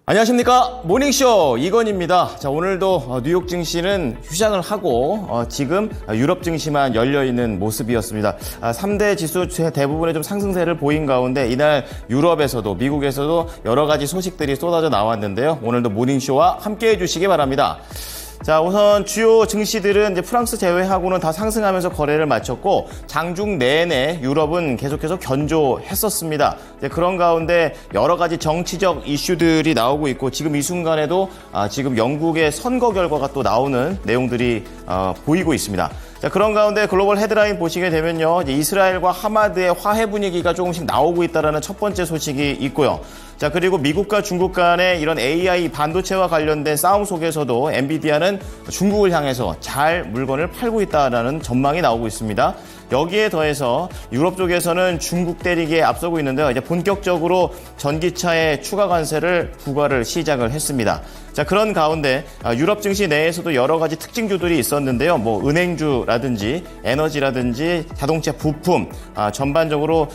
안녕하십니까, 모닝쇼 이건입니다. 자, 오늘도 뉴욕 증시는 휴장을 하고 지금 유럽 증시만 열려있는 모습이었습니다. 3대 지수 대부분의 좀 상승세를 보인 가운데 이날 유럽에서도 미국에서도 여러 가지 소식들이 쏟아져 나왔는데요. 오늘도 모닝쇼와 함께 해주시기 바랍니다. 자, 우선 주요 증시들은 이제 프랑스 제외하고는 다 상승하면서 거래를 마쳤고 장중 내내 유럽은 계속해서 견조했었습니다. 이제 그런 가운데 여러 가지 정치적 이슈들이 나오고 있고 지금 이 순간에도 지금 영국의 선거 결과가 또 나오는 내용들이 보이고 있습니다. 자, 그런 가운데 글로벌 헤드라인 보시게 되면요, 이제 이스라엘과 하마드의 화해 분위기가 조금씩 나오고 있다라는 첫 번째 소식이 있고요. 자, 그리고 미국과 중국 간의 이런 AI 반도체와 관련된 싸움 속에서도 엔비디아는 중국을 향해서 잘 물건을 팔고 있다라는 전망이 나오고 있습니다. 여기에 더해서 유럽 쪽에서는 중국 대리기에 앞서고 있는데요. 이제 본격적으로 전기차의 추가 관세를 부과를 시작을 했습니다. 자, 그런 가운데 유럽 증시 내에서도 여러 가지 특징주들이 있었는데요. 뭐 은행주라든지 에너지라든지 자동차 부품, 전반적으로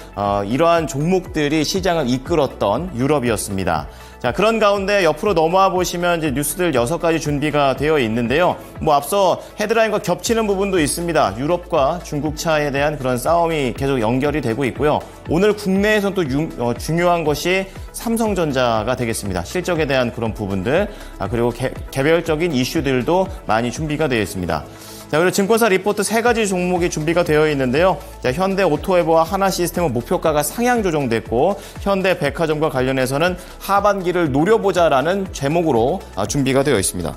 이러한 종목들이 시장을 이끌었던 유럽이었습니다. 자, 그런 가운데 옆으로 넘어와 보시면 이제 뉴스들 6가지 준비가 되어 있는데요. 뭐 앞서 헤드라인과 겹치는 부분도 있습니다. 유럽과 중국차에 대한 그런 싸움이 계속 연결이 되고 있고요. 오늘 국내에서는 또 중요한 것이 삼성전자가 되겠습니다. 실적에 대한 그런 부분들, 그리고 개별적인 이슈들도 많이 준비가 되어 있습니다. 자, 그리고 증권사 리포트 3가지 종목이 준비가 되어 있는데요. 자, 현대 오토웨버와 하나시스템은 목표가가 상향 조정됐고 현대 백화점과 관련해서는 하반기를 노려보자라는 제목으로 준비가 되어 있습니다.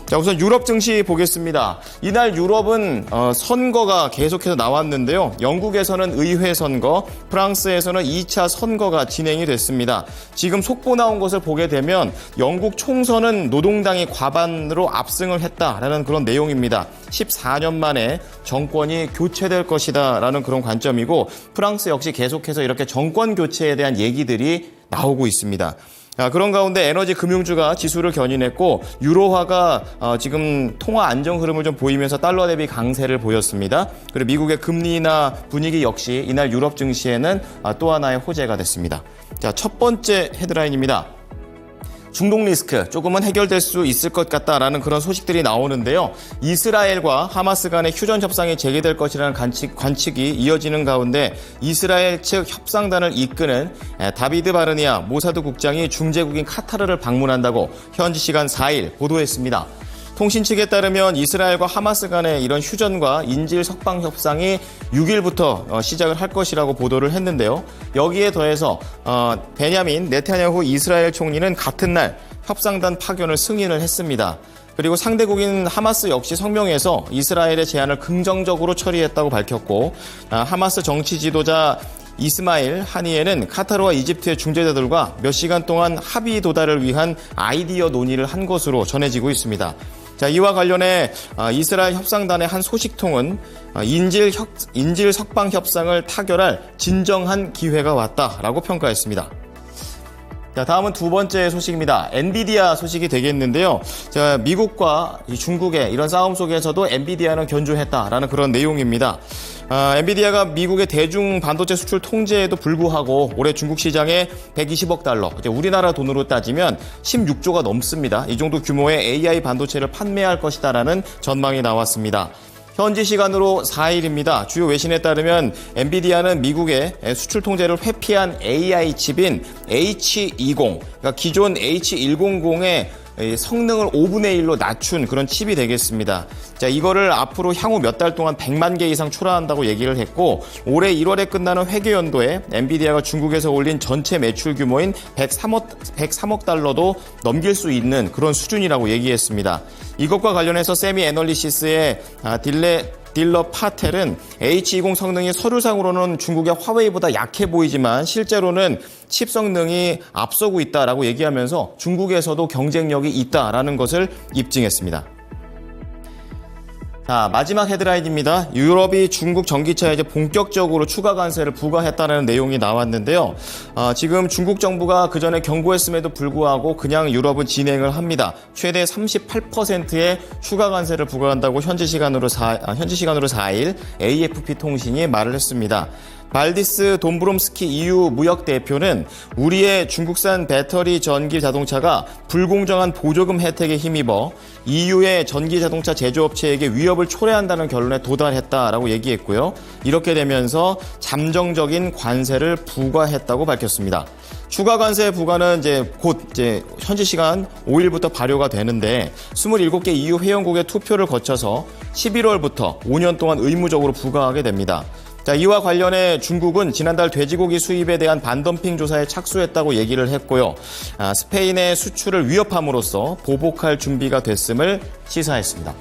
자, 우선 유럽 증시 보겠습니다. 이날 유럽은 선거가 계속해서 나왔는데요. 영국에서는 의회 선거, 프랑스에서는 2차 선거가 진행이 됐습니다. 지금 속보 나온 것을 보게 되면 영국 총선은 노동당이 과반으로 압승을 했다라는 그런 내용입니다. 14년 만에 정권이 교체될 것이다라는 그런 관점이고 프랑스 역시 계속해서 이렇게 정권 교체에 대한 얘기들이 나오고 있습니다. 그런 가운데 에너지 금융주가 지수를 견인했고 유로화가 지금 통화 안정 흐름을 좀 보이면서 달러 대비 강세를 보였습니다. 그리고 미국의 금리 인하 분위기 역시 이날 유럽 증시에는 또 하나의 호재가 됐습니다. 자, 첫 번째 헤드라인입니다. 중동 리스크 조금은 해결될 수 있을 것 같다라는 그런 소식들이 나오는데요. 이스라엘과 하마스 간의 휴전 협상이 재개될 것이라는 관측이 이어지는 가운데 이스라엘 측 협상단을 이끄는 다비드 바르니아 모사드 국장이 중재국인 카타르를 방문한다고 현지 시간 4일 보도했습니다. 통신 측에 따르면 이스라엘과 하마스 간의 이런 휴전과 인질 석방 협상이 6일부터 시작을 할 것이라고 보도를 했는데요. 여기에 더해서 베냐민 네타냐후 이스라엘 총리는 같은 날 협상단 파견을 승인을 했습니다. 그리고 상대국인 하마스 역시 성명에서 이스라엘의 제안을 긍정적으로 처리했다고 밝혔고 하마스 정치 지도자 이스마일 하니에는 카타르와 이집트의 중재자들과 몇 시간 동안 합의 도달을 위한 아이디어 논의를 한 것으로 전해지고 있습니다. 자, 이와 관련해 이스라엘 협상단의 한 소식통은 인질 석방 협상을 타결할 진정한 기회가 왔다라고 평가했습니다. 자, 다음은 두 번째 소식입니다. 엔비디아 소식이 되겠는데요. 자, 미국과 중국의 이런 싸움 속에서도 엔비디아는 견조했다라는 그런 내용입니다. 엔비디아가 미국의 대중 반도체 수출 통제에도 불구하고 올해 중국 시장에 120억 달러, 우리나라 돈으로 따지면 16조가 넘습니다. 이 정도 규모의 AI 반도체를 판매할 것이다라는 전망이 나왔습니다. 현지 시간으로 4일입니다. 주요 외신에 따르면 엔비디아는 미국의 수출 통제를 회피한 AI 칩인 H20, 그러니까 기존 H100의 성능을 5분의 1로 낮춘 그런 칩이 되겠습니다. 자, 이거를 앞으로 향후 몇 달 동안 100만 개 이상 출하한다고 얘기를 했고 올해 1월에 끝나는 회계연도에 엔비디아가 중국에서 올린 전체 매출 규모인 103억 달러도 넘길 수 있는 그런 수준이라고 얘기했습니다. 이것과 관련해서 세미 애널리시스의 딜러 파텔은 H20 성능이 서류상으로는 중국의 화웨이보다 약해 보이지만 실제로는 칩 성능이 앞서고 있다라고 얘기하면서 중국에서도 경쟁력이 있다라는 것을 입증했습니다. 자, 마지막 헤드라인입니다. 유럽이 중국 전기차에 이제 본격적으로 추가 관세를 부과했다는 내용이 나왔는데요. 지금 중국 정부가 그 전에 경고했음에도 불구하고 그냥 유럽은 진행을 합니다. 최대 38%의 추가 관세를 부과한다고 현지 시간으로 4일 AFP 통신이 말을 했습니다. 발디스 돈브롬스키 EU 무역 대표는 우리의 중국산 배터리 전기 자동차가 불공정한 보조금 혜택에 힘입어 EU의 전기 자동차 제조업체에게 위협을 초래한다는 결론에 도달했다라고 얘기했고요. 이렇게 되면서 잠정적인 관세를 부과했다고 밝혔습니다. 추가 관세 부과는 곧 현지 시간 5일부터 발효가 되는데 27개 EU 회원국의 투표를 거쳐서 11월부터 5년 동안 의무적으로 부과하게 됩니다. 자, 이와 관련해 중국은 지난달 돼지고기 수입에 대한 반덤핑 조사에 착수했다고 얘기를 했고요. 스페인의 수출을 위협함으로써 보복할 준비가 됐음을 시사했습니다.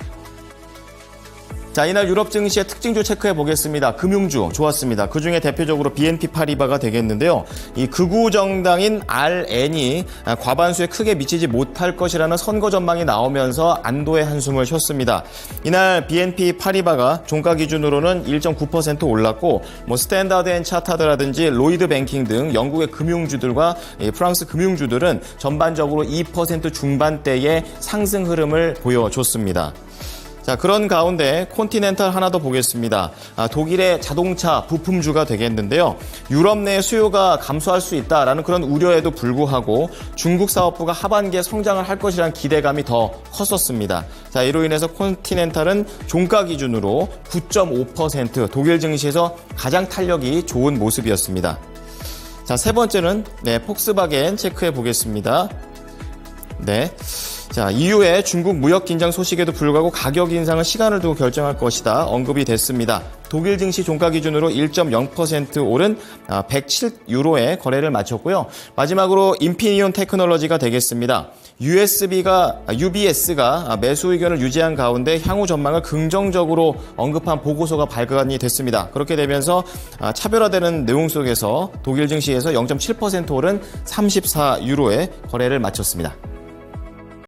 자, 이날 유럽 증시의 특징주 체크해 보겠습니다. 금융주 좋았습니다. 그중에 대표적으로 BNP 파리바가 되겠는데요. 이 극우 정당인 RN이 과반수에 크게 미치지 못할 것이라는 선거 전망이 나오면서 안도의 한숨을 쉬었습니다. 이날 BNP 파리바가 종가 기준으로는 1.9% 올랐고 스탠다드 앤 차타드라든지 로이드 뱅킹 등 영국의 금융주들과 프랑스 금융주들은 전반적으로 2% 중반대의 상승 흐름을 보여줬습니다. 자, 그런 가운데 콘티넨탈 하나 더 보겠습니다. 독일의 자동차 부품주가 되겠는데요. 유럽 내 수요가 감소할 수 있다라는 그런 우려에도 불구하고 중국 사업부가 하반기에 성장을 할 것이라는 기대감이 더 컸었습니다. 자, 이로 인해서 콘티넨탈은 종가 기준으로 9.5% 독일 증시에서 가장 탄력이 좋은 모습이었습니다. 자, 세 번째는 폭스바겐 체크해 보겠습니다. 자, EU의 중국 무역 긴장 소식에도 불구하고 가격 인상은 시간을 두고 결정할 것이다 언급이 됐습니다. 독일 증시 종가 기준으로 1.0% 오른 107유로에 거래를 마쳤고요. 마지막으로 인피니온 테크놀로지가 되겠습니다. UBS가 매수 의견을 유지한 가운데 향후 전망을 긍정적으로 언급한 보고서가 발간이 됐습니다. 그렇게 되면서 차별화되는 내용 속에서 독일 증시에서 0.7% 오른 34유로에 거래를 마쳤습니다.